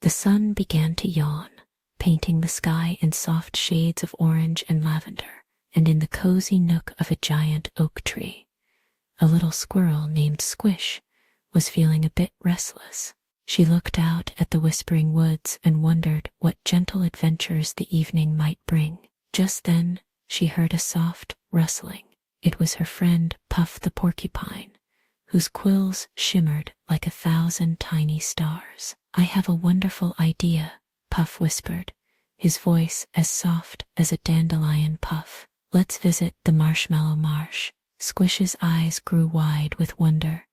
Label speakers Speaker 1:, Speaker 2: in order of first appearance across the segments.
Speaker 1: The sun began to yawn, painting the sky in soft shades of orange and lavender, and in the cozy nook of a giant oak tree, a little squirrel named Squish was feeling a bit restless. She looked out at the whispering woods and wondered what gentle adventures the evening might bring. Just then, she heard a soft rustling. It was her friend Puff the porcupine, whose quills shimmered like 1,000 tiny stars. "I have a wonderful idea," Puff whispered, his voice as soft as a dandelion puff. "Let's visit the Marshmallow Marsh." Squish's eyes grew wide with wonder,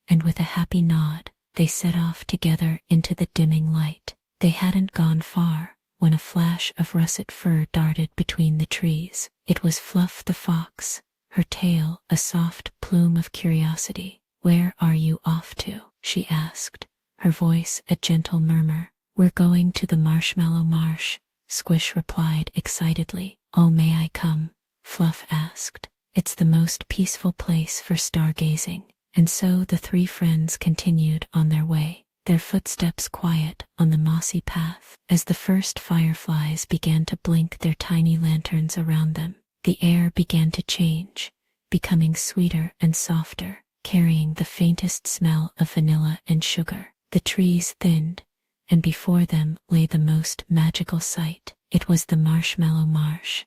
Speaker 1: and with a happy nod, they set off together into the dimming light. They hadn't gone far when a flash of russet fur darted between the trees. It was Fluff the fox, her tail a soft plume of curiosity. "Where are you off to?" she asked, her voice a gentle murmur. "We're going to the Marshmallow Marsh," Squish replied excitedly. "Oh, may I come?" Fluff asked. "It's the most peaceful place for stargazing." And so the three friends continued on their way, their footsteps quiet on the mossy path. As the first fireflies began to blink their tiny lanterns around them, the air began to change, becoming sweeter and softer, carrying the faintest smell of vanilla and sugar. The trees thinned, and before them lay the most magical sight. It was the Marshmallow Marsh,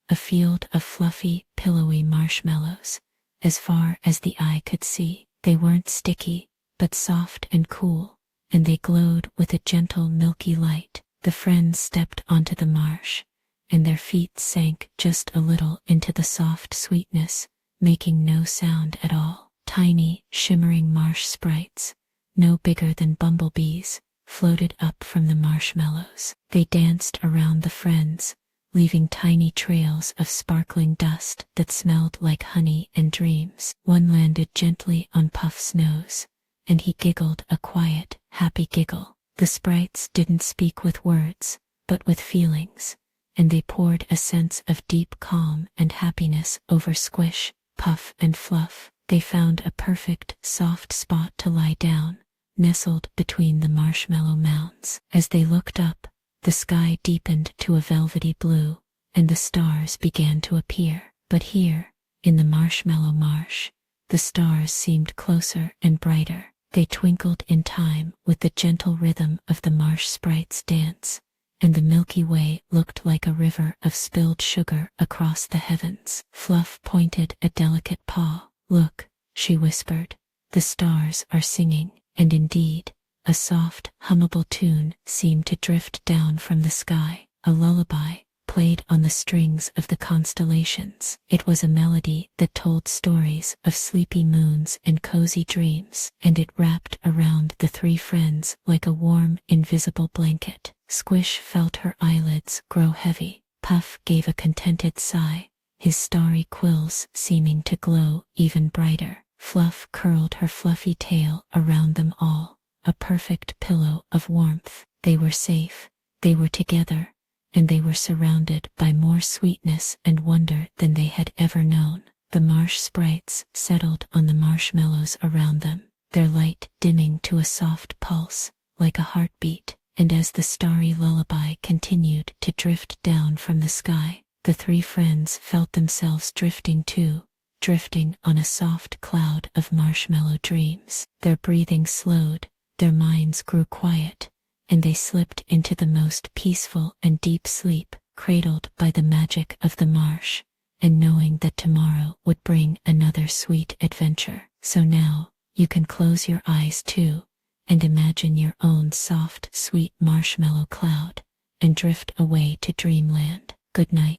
Speaker 1: a field of fluffy, pillowy marshmallows, as far as the eye could see. They weren't sticky, but soft and cool, and they glowed with a gentle milky light. The friends stepped onto the marsh, and their feet sank just a little into the soft sweetness, making no sound at all. Tiny, shimmering marsh sprites, no bigger than bumblebees, floated up from the marshmallows. They danced around the friends, leaving tiny trails of sparkling dust that smelled like honey and dreams. One landed gently on Puff's nose, and he giggled a quiet, happy giggle. The sprites didn't speak with words, but with feelings, and they poured a sense of deep calm and happiness over Squish, Puff, and Fluff. They found a perfect, soft spot to lie down, nestled between the marshmallow mounds. As they looked up, the sky deepened to a velvety blue, and the stars began to appear. But here, in the Marshmallow Marsh, the stars seemed closer and brighter. They twinkled in time with the gentle rhythm of the marsh sprites' dance, and the Milky Way looked like a river of spilled sugar across the heavens. Fluff pointed a delicate paw. "Look," she whispered, "the stars are singing." And indeed, a soft, hummable tune seemed to drift down from the sky, a lullaby played on the strings of the constellations. It was a melody that told stories of sleepy moons and cozy dreams, and it wrapped around the three friends like a warm, invisible blanket. Squish felt her eyelids grow heavy. Puff gave a contented sigh, his starry quills seeming to glow even brighter. Fluff curled her fluffy tail around them all, a perfect pillow of warmth. They were safe, they were together, and they were surrounded by more sweetness and wonder than they had ever known. The marsh sprites settled on the marshmallows around them, their light dimming to a soft pulse, like a heartbeat. And as the starry lullaby continued to drift down from the sky, the three friends felt themselves drifting too, drifting on a soft cloud of marshmallow dreams. Their breathing slowed, their minds grew quiet, and they slipped into the most peaceful and deep sleep, cradled by the magic of the marsh, and knowing that tomorrow would bring another sweet adventure. So now, you can close your eyes too, and imagine your own soft, sweet marshmallow cloud, and drift away to dreamland. Good night.